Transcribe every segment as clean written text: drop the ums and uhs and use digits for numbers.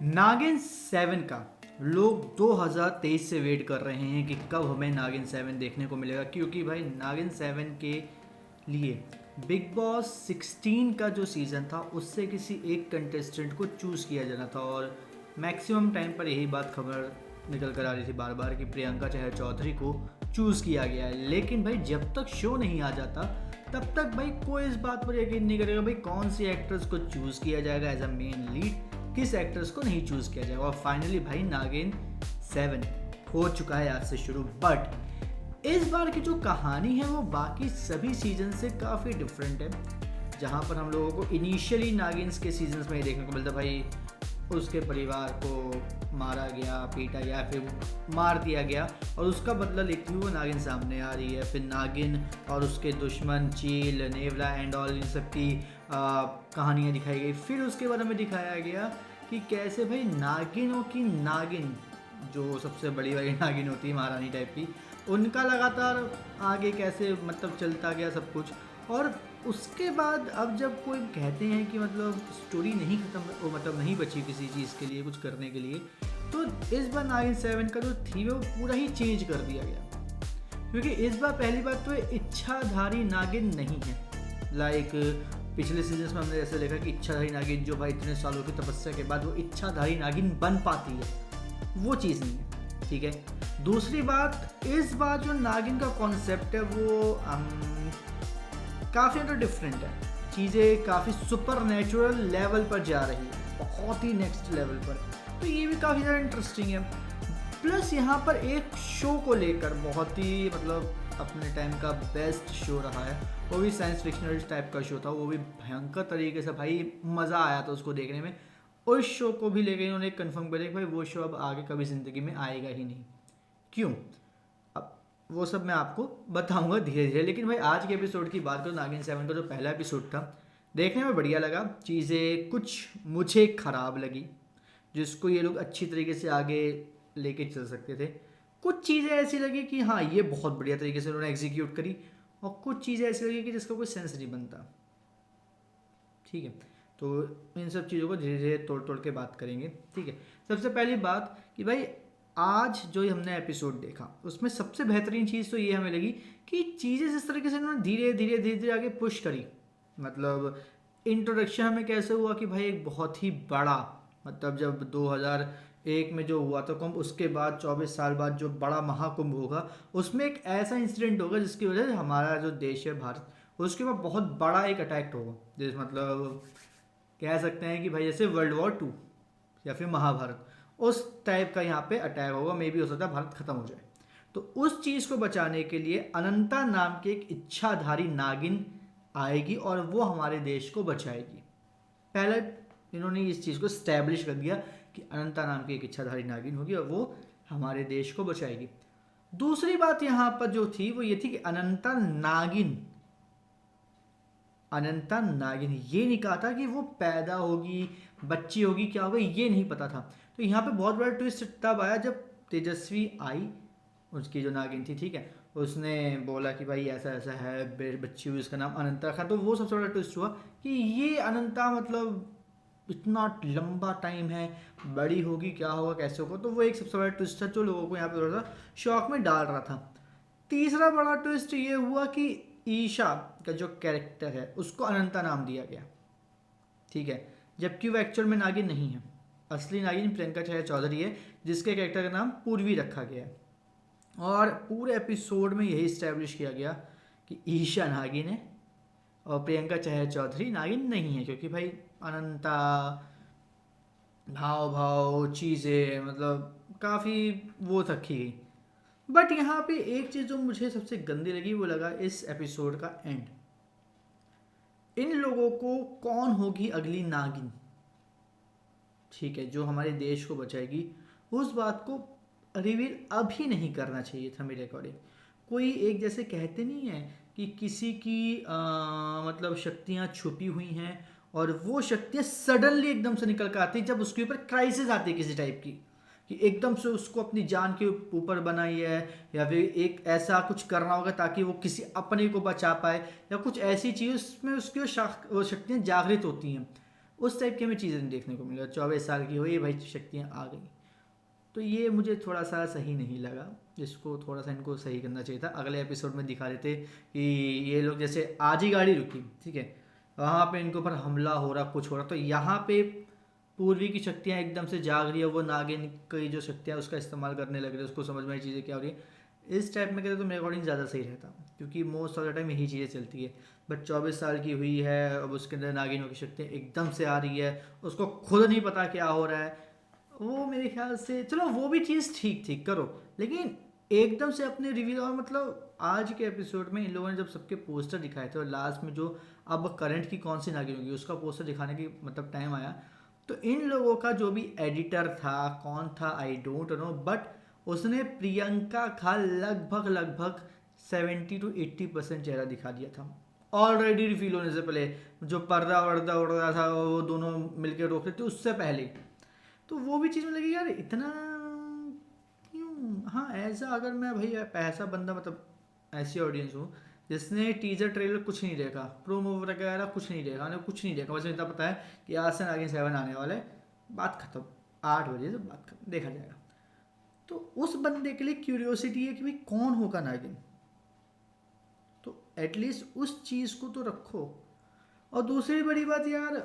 नागिन 7 का लोग 2023 से वेट कर रहे हैं कि कब हमें नागिन 7 देखने को मिलेगा, क्योंकि भाई नागिन 7 के लिए बिग बॉस 16 का जो सीज़न था उससे किसी एक कंटेस्टेंट को चूज़ किया जाना था। और मैक्सिमम टाइम पर यही बात खबर निकल कर आ रही थी बार बार कि प्रियंका चहर चौधरी को चूज़ किया गया है। लेकिन भाई जब तक शो नहीं आ जाता तब तक भाई कोई इस बात पर यकीन नहीं करेगा भाई कौन सी एक्ट्रेस को चूज़ किया जाएगा एज अ मेन लीड, किस एक्ट्रेस को नहीं चूज़ किया जाएगा। और फाइनली भाई नागिन 7 हो चुका है आज से शुरू। बट इस बार की जो कहानी है वो बाकी सभी सीजन से काफ़ी डिफरेंट है। जहाँ पर हम लोगों को इनिशियली नागिन्स के सीजन्स में ही देखने को मिलता भाई उसके परिवार को मारा गया, पीटा गया, फिर मार दिया गया और उसका बदला लेती हुई वो नागिन सामने आ रही है। फिर नागिन और उसके दुश्मन चील, नेवला एंड ऑल इन सब की कहानियाँ दिखाई गई। फिर उसके बारे में दिखाया गया कि कैसे भाई नागिनों की नागिन जो सबसे बड़ी वाली नागिन होती है महारानी टाइप की, उनका लगातार आगे कैसे मतलब चलता गया सब कुछ। और उसके बाद अब जब कोई कहते हैं कि मतलब स्टोरी नहीं खत्म, मतलब नहीं बची किसी चीज़ के लिए कुछ करने के लिए, तो इस बार नागिन 7 का जो थीम है वो पूरा ही चेंज कर दिया गया। क्योंकि इस बार पहली बात तो इच्छाधारी नागिन नहीं है। लाइक पिछले सीजन में हमने जैसे देखा कि इच्छाधारी नागिन जो भाई इतने सालों की तपस्या के बाद वो इच्छाधारी नागिन बन पाती है, वो चीज़ नहीं है। ठीक है। दूसरी बात, इस बार जो नागिन का कॉन्सेप्ट है वो काफ़ी डिफरेंट है। चीज़ें काफ़ी सुपर नेचुरल लेवल पर जा रही है, बहुत ही नेक्स्ट लेवल पर। तो ये भी काफ़ी ज़्यादा इंटरेस्टिंग है। प्लस यहाँ पर एक शो को लेकर बहुत ही मतलब अपने टाइम का बेस्ट शो रहा है, वो भी साइंस फिक्शनल टाइप का शो था, वो भी भयंकर तरीके से भाई मज़ा आया था उसको देखने में। उस शो को भी लेकर इन्होंने कंफर्म कर दिया कि भाई वो शो अब आगे कभी ज़िंदगी में आएगा ही नहीं। क्यों, अब वो सब मैं आपको बताऊंगा धीरे धीरे। लेकिन भाई आज के एपिसोड की बात करो, नागिन 7 का जो पहला एपिसोड था देखने में बढ़िया लगा। चीज़ें कुछ मुझे ख़राब लगी जिसको ये लोग अच्छी तरीके से आगे लेके चल सकते थे। कुछ चीज़ें ऐसी लगी कि हाँ ये बहुत बढ़िया तरीके से उन्होंने एग्जीक्यूट करी, और कुछ चीज़ें ऐसी लगी कि जिसका कोई सेंस नहीं बनता। ठीक है, तो इन सब चीज़ों को धीरे धीरे तोड़ तोड़ के बात करेंगे। ठीक है, सबसे पहली बात कि भाई आज जो हमने एपिसोड देखा उसमें सबसे बेहतरीन चीज़ तो ये हमें लगी कि चीज़ें जिस तरीके से उन्होंने धीरे धीरे धीरे धीरे आगे पुश करी। मतलब इंट्रोडक्शन हमें कैसे हुआ कि भाई एक बहुत ही बड़ा, मतलब जब 2001 में जो हुआ था कुंभ, उसके बाद 24 साल बाद जो बड़ा महाकुंभ होगा उसमें एक ऐसा इंसिडेंट होगा जिसकी वजह से हमारा जो देश है भारत, उसके बाद बहुत बड़ा एक अटैक होगा। जिस मतलब कह सकते हैं कि भाई जैसे वर्ल्ड वॉर 2 या फिर महाभारत, उस टाइप का यहाँ पे अटैक होगा। मे बी हो सकता है भारत खत्म हो जाए। तो उस चीज़ को बचाने के लिए अनंता नाम की एक इच्छाधारी नागिन आएगी और वो हमारे देश को बचाएगी। पहले इन्होंने इस चीज़ को स्टैब्लिश कर दिया कि अनंता नाम की एक इच्छाधारी नागिन होगी और वो हमारे देश को बचाएगी। दूसरी बात यहाँ पर जो थी वो ये थी कि अनंता नागिन ये नहीं कहा था कि वो पैदा होगी, बच्ची होगी, क्या होगा ये नहीं पता था। तो यहाँ पे बहुत बड़ा ट्विस्ट तब आया जब तेजस्वी आई, उसकी जो नागिन थी, ठीक है, उसने बोला कि भाई ऐसा ऐसा है, बच्ची हुई, उसका नाम अनंता रखा। तो वो सबसे बड़ा ट्विस्ट हुआ कि ये अनंता मतलब इतना लंबा टाइम है, बड़ी होगी, क्या होगा, कैसे होगा। तो वो एक सबसे बड़ा ट्विस्ट था जो लोगों को यहाँ पे थोड़ा सा शॉक में डाल रहा था। तीसरा बड़ा ट्विस्ट ये हुआ कि ईशा का जो कैरेक्टर है उसको अनंता नाम दिया गया। ठीक है, जबकि वो एक्चुअल में नागिन नहीं है। असली नागिन प्रियंका चहर चौधरी है जिसके कैरेक्टर का नाम पूर्वी रखा गया है। और पूरे एपिसोड में यही इस्टेब्लिश किया गया कि ईशा नागिन है और प्रियंका चहर चौधरी नागिन नहीं है, क्योंकि भाई अनंता भाव भाव चीज़ें मतलब काफ़ी वो रखी गई। बट यहाँ पे एक चीज़ जो मुझे सबसे गंदी लगी वो लगा इस एपिसोड का एंड। इन लोगों को कौन होगी अगली नागिन, ठीक है, जो हमारे देश को बचाएगी, उस बात को रिवील अभी नहीं करना चाहिए था मेरे अकॉर्डिंग। कोई एक जैसे कहते नहीं है कि किसी की मतलब शक्तियाँ छुपी हुई हैं और वो शक्तियाँ सडनली एकदम से निकल कर आती जब उसके ऊपर क्राइसिस आती है किसी टाइप की, कि एकदम से उसको अपनी जान के ऊपर बनाई है, या फिर एक ऐसा कुछ करना होगा ताकि वो किसी अपने को बचा पाए, या कुछ ऐसी चीज़ उसमें उसकी वो शक्तियाँ जागृत होती हैं। उस टाइप की हमें चीज़ें नहीं देखने को मिलेगा। 24 साल की हुई भाई, शक्तियाँ आ गई, तो ये मुझे थोड़ा सा सही नहीं लगा। इसको थोड़ा सा इनको सही करना चाहिए था। अगले एपिसोड में दिखा देते कि ये लोग जैसे आज ही गाड़ी रुकी, ठीक है, वहाँ पे इनके ऊपर हमला हो रहा, कुछ हो रहा, तो यहाँ पे पूर्वी की शक्तियाँ एकदम से जाग रही है, वो नागिन की जो शक्तियाँ उसका इस्तेमाल करने लग रही है, उसको समझ में आई चीज़ें क्या हो रही है। इस टाइप में कहते तो मेरे अकॉर्डिंग ज़्यादा सही रहता, क्योंकि मोस्ट ऑफ द टाइम यही चीज़ें चलती है। बट 24 साल की हुई है, अब उसके अंदर नागिनों की शक्तियाँ एकदम से आ रही है, उसको खुद नहीं पता क्या हो रहा है। वो मेरे ख्याल से चलो वो भी चीज़ ठीक ठीक करो, लेकिन एकदम से अपने रिवील, और मतलब आज के एपिसोड में इन लोगों ने जब सबके पोस्टर दिखाए थे और लास्ट में जो अब करंट की कौन सी नागिन होगी उसका पोस्टर दिखाने की मतलब टाइम आया, तो इन लोगों का जो भी एडिटर था, कौन था आई डोंट नो, बट उसने प्रियंका का लगभग लगभग 70 to 80% चेहरा दिखा दिया था ऑलरेडी रिवील होने से पहले। जो पर्दा वर्दा उड़ रहा था वो दोनों मिलकर रोक रहे थे उससे पहले, तो वो भी चीज़ में लगी यार इतना क्यों। हाँ, ऐसा अगर मैं भाई ऐसा बंदा, मतलब ऐसी ऑडियंस हूँ जिसने टीजर ट्रेलर कुछ नहीं देखा, प्रोमो वगैरह कुछ नहीं देखा, उन्हें कुछ नहीं देखा, बस इतना पता है कि आज से नागिन 7 आने वाला है, बात खत्म, 8 बजे से बात खत्म, देखा जाएगा। तो उस बंदे के लिए क्यूरियोसिटी है कि भाई कौन होगा नागिन, तो एटलीस्ट उस चीज़ को तो रखो। और दूसरी बड़ी बात यार,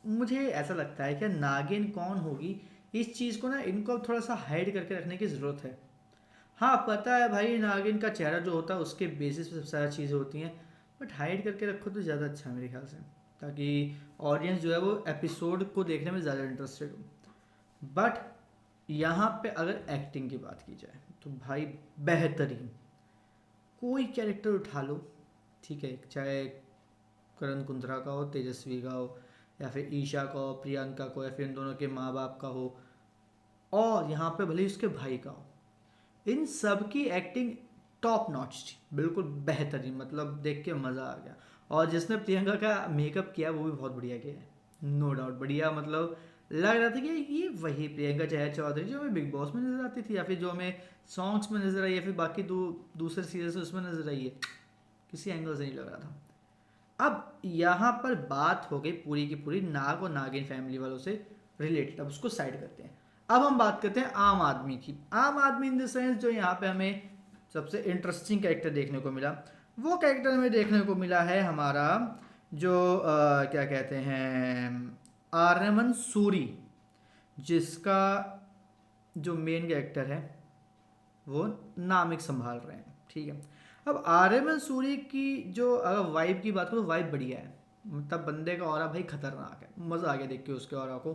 मुझे ऐसा लगता है कि नागिन कौन होगी इस चीज़ को ना इनको अब थोड़ा सा हाइड करके रखने की ज़रूरत है। हाँ पता है भाई, नागिन का चेहरा जो होता है उसके बेसिस पे सब सारी चीज़ें होती हैं, बट हाइड करके रखो तो ज़्यादा अच्छा है मेरे ख्याल से, ताकि ऑडियंस जो है वो एपिसोड को देखने में ज़्यादा इंटरेस्टेड हो। बट यहाँ पे अगर एक्टिंग की बात की जाए तो भाई बेहतरीन, कोई कैरेक्टर उठा लो, ठीक है, चाहे करण कुंद्रा का हो, तेजस्वी का हो, या फिर ईशा का हो, प्रियंका को, या फिर इन दोनों के माँ बाप का हो, और यहाँ पे भले ही उसके भाई का हो, इन सब की एक्टिंग टॉप नॉच थी, बिल्कुल बेहतरीन, मतलब देख के मज़ा आ गया। और जिसने प्रियंका का मेकअप किया वो भी बहुत बढ़िया किया है, नो डाउट बढ़िया, मतलब लग रहा था कि ये वही प्रियंका चहर चौधरी जो हमें बिग बॉस में नजर आती थी, या फिर जो हमें सॉन्ग्स में नजर आई, या फिर बाकी दूसरे सीरियल्स उसमें नजर आई है, किसी एंगल से नहीं लग रहा था। अब यहाँ पर बात हो गई पूरी की पूरी नाग और नागिन फैमिली वालों से रिलेटेड, अब उसको साइड करते हैं। अब हम बात करते हैं आम आदमी की। आम आदमी इन द सेंस जो यहाँ पे हमें सबसे इंटरेस्टिंग कैरेक्टर देखने को मिला, वो कैरेक्टर हमें देखने को मिला है हमारा जो क्या कहते हैं, आर्यमन सूरी, जिसका जो मेन कैरेक्टर है वो नामिक संभाल रहे हैं, ठीक है। अब आर्यमन सूरी की जो अगर वाइब की बात करो, वाइब बढ़िया है, मतलब बंदे का ऑरा भाई खतरनाक है, मज़ा आ गया देख के उसके ऑरा को।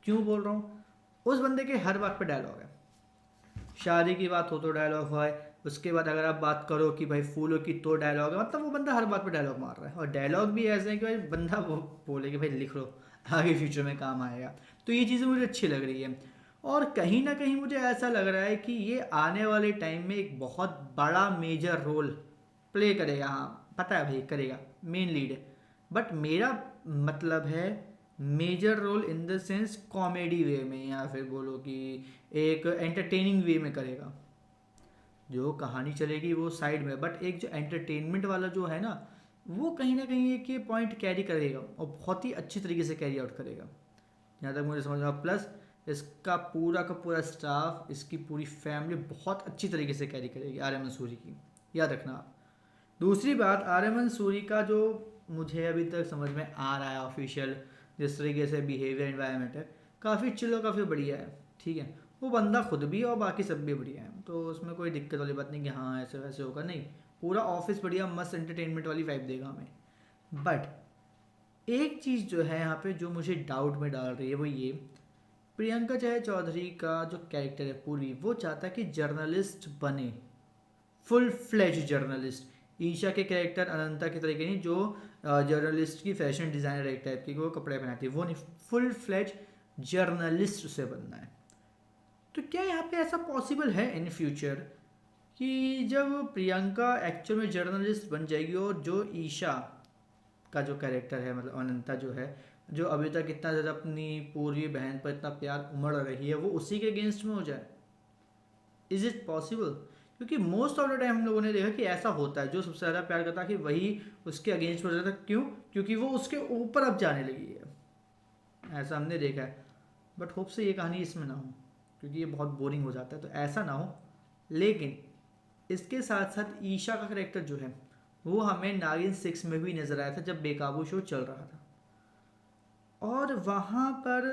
क्यों बोल रहा हूँ, उस बंदे के हर बात पे डायलॉग है, शादी की बात हो तो डायलॉग है, उसके बाद अगर आप बात करो कि भाई फूलों की तो डायलॉग है, मतलब वो बंदा हर बात पे डायलॉग मार रहा है, और डायलॉग भी ऐसे हैं कि भाई बंदा वो बोले कि भाई लिख लो, आगे फ्यूचर में काम आएगा। तो ये चीज़ें मुझे अच्छी लग रही है, और कहीं ना कहीं मुझे ऐसा लग रहा है कि ये आने वाले टाइम में एक बहुत बड़ा मेजर रोल प्ले करेगा। हाँ पता है भाई करेगा, मेन लीड है, बट मेरा मतलब है major role in the sense comedy way में, या फिर बोलो कि एक एंटरटेनिंग वे में करेगा। जो कहानी चलेगी वो साइड में, बट एक जो एंटरटेनमेंट वाला जो है ना, वो कहीं ना कहीं एक ये पॉइंट कैरी करेगा, और बहुत ही अच्छी तरीके से कैरी आउट करेगा, जहाँ तक मुझे समझ में। प्लस इसका पूरा का पूरा स्टाफ, इसकी पूरी फैमिली बहुत अच्छी तरीके से कैरी करेगी आर्यमन सूरी की, याद रखना आप। दूसरी बात, आर्यमन सूरी का जो मुझे अभी तक समझ में आ रहा है ऑफिशियल जिस तरीके से बिहेवियर एनवायरनमेंट है, काफ़ी चिल और काफ़ी बढ़िया है, ठीक है। वो बंदा खुद भी और बाकी सब भी बढ़िया है, तो उसमें कोई दिक्कत वाली बात नहीं कि हाँ ऐसे वैसे होगा, नहीं, पूरा ऑफिस बढ़िया मस्त एंटरटेनमेंट वाली वाइब देगा हमें। बट एक चीज़ जो है यहाँ पे जो मुझे डाउट में डाल रही है वो ये, प्रियंका चाहे चौधरी का जो कैरेक्टर है पूरी, वो चाहता है कि जर्नलिस्ट बने, फुल फ्लेज जर्नलिस्ट। ईशा के कैरेक्टर अनंता के तरीके नहीं, जो जर्नलिस्ट की फैशन डिज़ाइनर एक टाइप की वो कपड़े पहनाती है, वो नहीं, फुल फ्लेज जर्नलिस्ट से बनना है। तो क्या यहाँ पे ऐसा पॉसिबल है इन फ्यूचर कि जब प्रियंका एक्चुअल में जर्नलिस्ट बन जाएगी और जो ईशा का जो कैरेक्टर है, मतलब अनंता जो है, जो अभी तक इतना ज़्यादा अपनी पूर्वी बहन पर इतना प्यार उमड़ रही है, वो उसी के अगेंस्ट में हो जाए, इज इट पॉसिबल? क्योंकि मोस्ट ऑफ द टाइम हम लोगों ने देखा कि ऐसा होता है, जो सबसे ज़्यादा प्यार करता है कि वही उसके अगेंस्ट हो जाता है। क्यों? क्योंकि वो उसके ऊपर अब जाने लगी है। ऐसा हमने देखा है, बट होप से ये कहानी इसमें ना हो, क्योंकि ये बहुत बोरिंग हो जाता है, तो ऐसा ना हो। लेकिन इसके साथ साथ ईशा का करेक्टर जो है वो हमें नागिन 6 में भी नज़र आया था जब बेकाबू शो चल रहा था, और वहाँ पर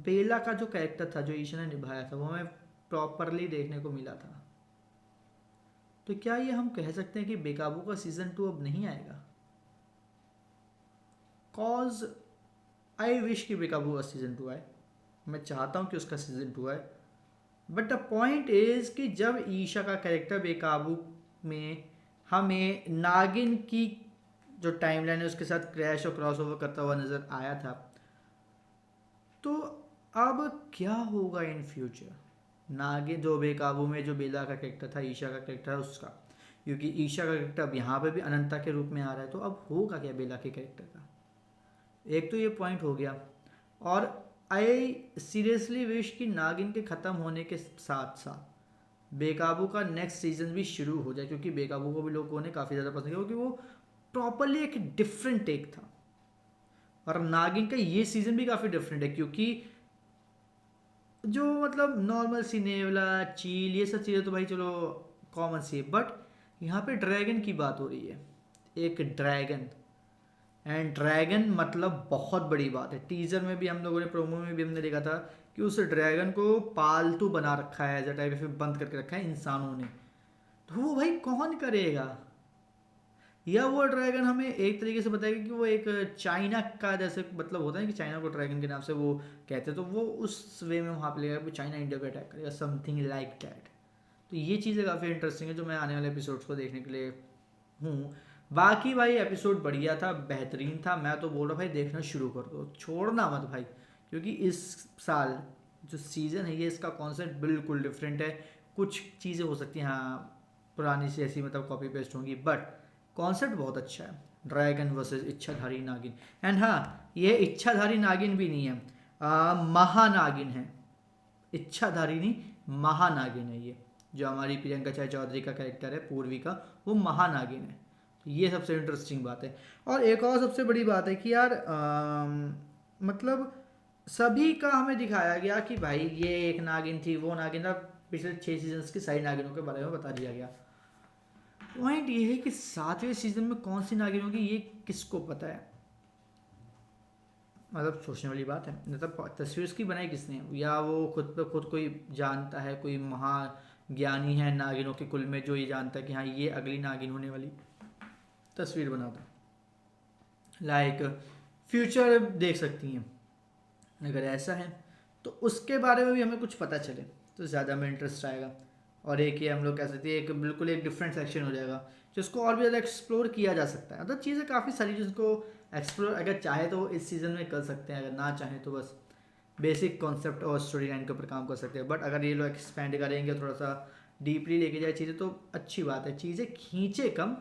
बेला का जो कैरेक्टर था जो ईशा ने निभाया था वो हमें प्रॉपरली देखने को मिला था। तो क्या ये हम कह सकते हैं कि बेकाबू का सीज़न 2 अब नहीं आएगा? कॉज आई विश कि बेकाबू का सीज़न 2 आए, मैं चाहता हूँ कि उसका सीज़न 2 आए, बट द पॉइंट इज़ कि जब ईशा का कैरेक्टर बेकाबू में हमें नागिन की जो टाइमलाइन है उसके साथ क्रैश और क्रॉस ओवर करता हुआ नज़र आया था, तो अब क्या होगा इन फ्यूचर? नागिन जो बेकाबू में जो बेला का कैरेक्टर था, ईशा का कैरेक्टर है उसका, क्योंकि ईशा का कैरेक्टर अब यहाँ पे भी अनंता के रूप में आ रहा है, तो अब होगा क्या बेला के कैरेक्टर का? एक तो ये पॉइंट हो गया। और आई सीरियसली विश कि नागिन के ख़त्म होने के साथ साथ बेकाबू का नेक्स्ट सीजन भी शुरू हो जाए, क्योंकि बेकाबू को भी लोगों ने काफ़ी ज़्यादा पसंद किया, क्योंकि वो प्रॉपरली एक डिफरेंट टेक था। और नागिन का ये सीज़न भी काफ़ी डिफरेंट है, क्योंकि जो मतलब नॉर्मल सिनेवला चील ये सब चीज़ें तो भाई चलो कॉमन सी है, बट यहाँ पे ड्रैगन की बात हो रही है, एक ड्रैगन, एंड ड्रैगन मतलब बहुत बड़ी बात है। टीजर में भी हम लोगों ने, प्रोमो में भी हमने देखा था कि उस ड्रैगन को पालतू बना रखा है, एज अ टाइप फिर बंद करके रखा है इंसानों ने, तो वो भाई कौन करेगा? या वो ड्रैगन हमें एक तरीके से बताएगा कि वो एक चाइना का जैसे मतलब होता है कि चाइना को ड्रैगन के नाम से वो कहते हैं, तो वो उस वे में वहाँ पे लेगा वो चाइना इंडिया को अटैक करेगा, समथिंग लाइक दैट। तो ये चीज़ें काफ़ी इंटरेस्टिंग है जो मैं आने वाले एपिसोड्स को देखने के लिए हूँ। बाकी भाई एपिसोड बढ़िया था, बेहतरीन था, मैं तो बोल रहा भाई देखना शुरू कर दो, छोड़ना मत भाई, क्योंकि इस साल जो सीज़न है ये इसका कॉन्सेप्ट बिल्कुल डिफरेंट है। कुछ चीज़ें हो सकती हैं हाँ पुरानी सी ऐसी मतलब कॉपी पेस्ट होंगी, बट कॉन्सेप्ट बहुत अच्छा है, ड्रैगन वर्सेस इच्छाधारी नागिन। एंड हाँ, ये इच्छाधारी नागिन भी नहीं है, महानागिन है, इच्छाधारी नहीं महानागिन है। ये जो हमारी प्रियंका चाय चौधरी का कैरेक्टर है पूर्वी का, वो महानागिन है। तो ये सबसे इंटरेस्टिंग बात है। और एक और सबसे बड़ी बात है कि यार मतलब सभी का हमें दिखाया गया कि भाई ये एक नागिन थी, वो नागिन था, पिछले 6 सीजन्स की सारी नागिनों के बारे में बता दिया गया। पॉइंट ये है कि 7वें सीजन में कौन सी नागिन होगी ये किसको पता है? मतलब सोचने वाली बात है। मतलब तस्वीर उसकी बनाई किसने, या वो खुद पे खुद कोई जानता है, कोई महाज्ञानी है नागिनों के कुल में जो ये जानता है कि हाँ ये अगली नागिन होने वाली, तस्वीर बनाता। लाइक फ्यूचर देख सकती हैं, अगर ऐसा है तो उसके बारे में भी हमें कुछ पता चले तो ज़्यादा हमें इंटरेस्ट आएगा। और एक ये हम लोग कह सकते हैं एक बिल्कुल एक डिफरेंट सेक्शन हो जाएगा जिसको और भी ज़्यादा एक्सप्लोर किया जा सकता है। मतलब चीज़ें काफ़ी सारी जिसको एक्सप्लोर अगर चाहे तो इस सीज़न में कर सकते हैं, अगर ना चाहें तो बस बेसिक कॉन्सेप्ट और स्टोरी लाइन के ऊपर काम कर सकते हैं। बट अगर ये लोग एक्सपेंड करेंगे, थोड़ा सा डीपली लेके जाए चीज़ें, तो अच्छी बात है। चीज़ें खींचे कम,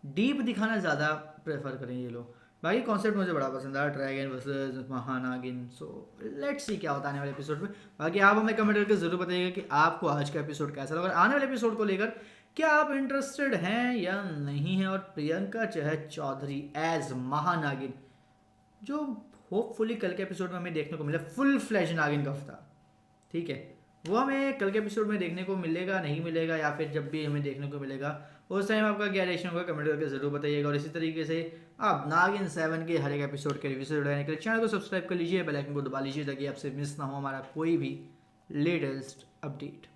डीप दिखाना ज़्यादा प्रेफर करें ये लोग। बाकी कॉन्सेप्ट मुझे बड़ा पसंद आया, ड्रैगन वर्सेस महानागिन। सो लेट्स सी क्या होता है आने वाले एपिसोड में। बाकी आप हमें कमेंट करके ज़रूर बताइएगा कि आपको आज का एपिसोड कैसा लगा, और आने वाले एपिसोड को लेकर क्या आप इंटरेस्टेड हैं या नहीं हैं। और प्रियंका चहर चौधरी एज महानागिन, जो होपफुली कल के एपिसोड में हमें देखने को मिला फुल फ्लैश नागिन का अवतार, ठीक है, वो हमें कल के एपिसोड में देखने को मिलेगा नहीं मिलेगा, या फिर जब भी हमें देखने को मिलेगा उस टाइम आपका क्या रिएक्शन होगा कमेंट करके ज़रूर बताइएगा। और इसी तरीके से आप नागिन 7 के हर एक एपिसोड के रिव्यू से जुड़ने के लिए चैनल को सब्सक्राइब कर लीजिए, बेल आइकन को दबा लीजिए ताकि आपसे मिस ना हो हमारा कोई भी लेटेस्ट अपडेट।